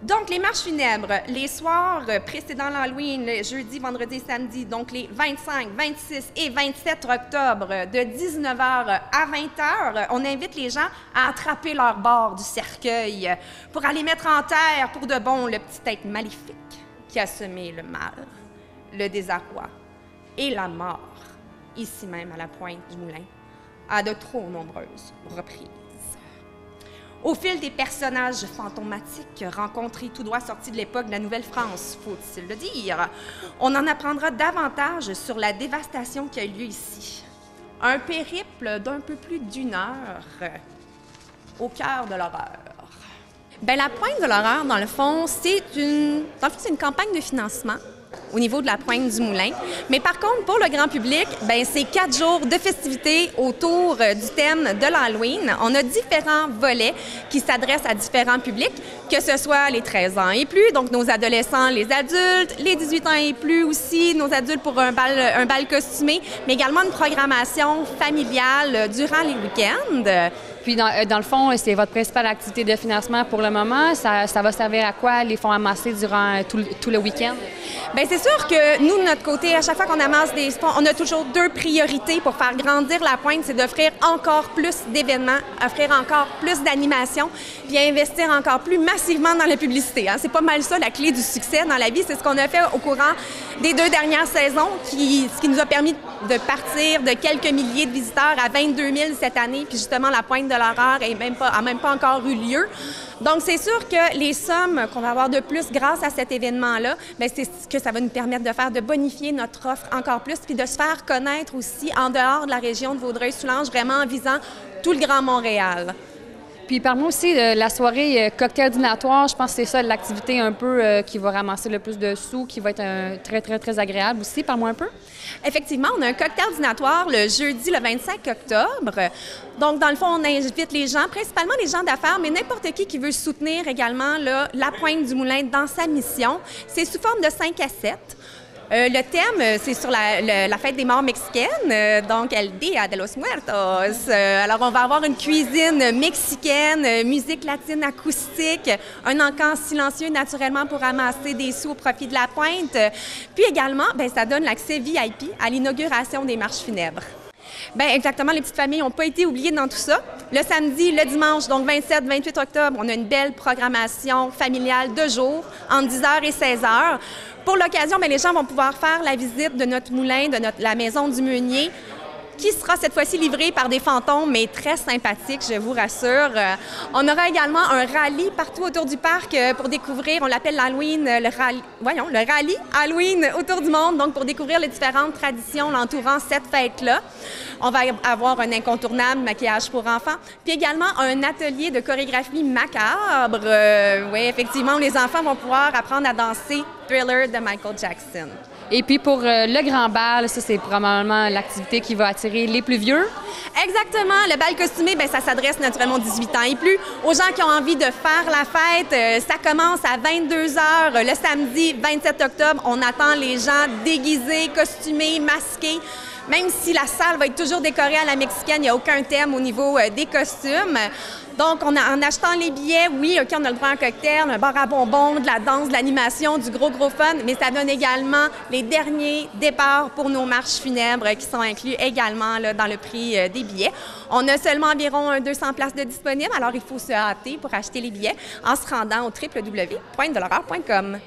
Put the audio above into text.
Donc, les marches funèbres, les soirs précédant l'Halloween, le jeudi, vendredi, samedi, donc les 25, 26 et 27 octobre, de 19h à 20h, on invite les gens à attraper leur bord du cercueil pour aller mettre en terre pour de bon le petit être maléfique qui a semé le mal, le désarroi et la mort, ici même à la pointe du moulin, à de trop nombreuses reprises. Au fil des personnages fantomatiques rencontrés tout droit sortis de l'époque de la Nouvelle-France, faut-il le dire, on en apprendra davantage sur la dévastation qui a eu lieu ici. Un périple d'un peu plus d'1 heure au cœur de l'horreur. Bien, la Pointe de l'horreur, dans le fond, c'est une campagne de financement au niveau de la Pointe du Moulin. Mais par contre, pour le grand public, bien, c'est 4 jours de festivités autour du thème de l'Halloween. On a différents volets qui s'adressent à différents publics, que ce soit les 13 ans et plus, donc nos adolescents, les adultes, les 18 ans et plus aussi, nos adultes pour un bal costumé, mais également une programmation familiale durant les week-ends. Puis, dans le fond, c'est votre principale activité de financement pour le moment. Ça va servir à quoi, les fonds amassés durant tout le week-end? Bien, c'est sûr que nous, de notre côté, à chaque fois qu'on amasse des fonds, on a toujours 2 priorités pour faire grandir la Pointe. C'est d'offrir encore plus d'événements, offrir encore plus d'animations, puis investir encore plus massivement dans la publicité. C'est pas mal ça, la clé du succès dans la vie. C'est ce qu'on a fait au courant des 2 dernières saisons, ce qui nous a permis de partir de quelques milliers de visiteurs à 22 000 cette année. Puis justement, la Pointe de l'horreur n'a même pas encore eu lieu. Donc, c'est sûr que les sommes qu'on va avoir de plus grâce à cet événement-là, bien, c'est ce que ça va nous permettre de faire, de bonifier notre offre encore plus, puis de se faire connaître aussi en dehors de la région de Vaudreuil-Soulanges, vraiment en visant tout le Grand Montréal. Puis parle-moi aussi de la soirée cocktail dînatoire. Je pense que c'est ça l'activité un peu qui va ramasser le plus de sous, qui va être très, très, très agréable aussi. Parle-moi un peu. Effectivement, on a un cocktail dînatoire le jeudi, le 25 octobre. Donc, dans le fond, on invite les gens, principalement les gens d'affaires, mais n'importe qui veut soutenir également là, la Pointe du Moulin dans sa mission. C'est sous forme de 5 à 7. Le thème, c'est sur la fête des morts mexicaines, donc El Día de los Muertos. Alors, on va avoir une cuisine mexicaine, musique latine acoustique, un encan silencieux naturellement pour ramasser des sous au profit de la Pointe. Puis également, bien, ça donne l'accès VIP à l'inauguration des marches funèbres. Bien, exactement, les petites familles n'ont pas été oubliées dans tout ça. Le samedi, le dimanche, donc 27-28 octobre, on a une belle programmation familiale de jour, entre 10h et 16h. Pour l'occasion, bien, les gens vont pouvoir faire la visite de notre moulin, de la maison du meunier, qui sera cette fois-ci livrée par des fantômes, mais très sympathiques, je vous rassure. On aura également un rallye partout autour du parc pour découvrir, on l'appelle l'Halloween, le rallye Halloween autour du monde, donc pour découvrir les différentes traditions l'entourant cette fête-là. On va avoir un incontournable maquillage pour enfants, puis également un atelier de chorégraphie macabre. Oui, effectivement, les enfants vont pouvoir apprendre à danser Thriller de Michael Jackson. Et puis pour le grand bal, ça c'est probablement l'activité qui va attirer les plus vieux. Exactement. Le bal costumé, bien, ça s'adresse naturellement aux 18 ans et plus. Aux gens qui ont envie de faire la fête, ça commence à 22h le samedi 27 octobre. On attend les gens déguisés, costumés, masqués. Même si la salle va être toujours décorée à la mexicaine, il n'y a aucun thème au niveau des costumes. Donc, en achetant les billets, oui, OK, on a le droit à un cocktail, un bar à bonbons, de la danse, de l'animation, du gros fun, mais ça donne également les derniers départs pour nos marches funèbres qui sont inclus également là, dans le prix des billets. On a seulement environ 200 places de disponibles, alors il faut se hâter pour acheter les billets en se rendant au www.pointedelhorreur.com.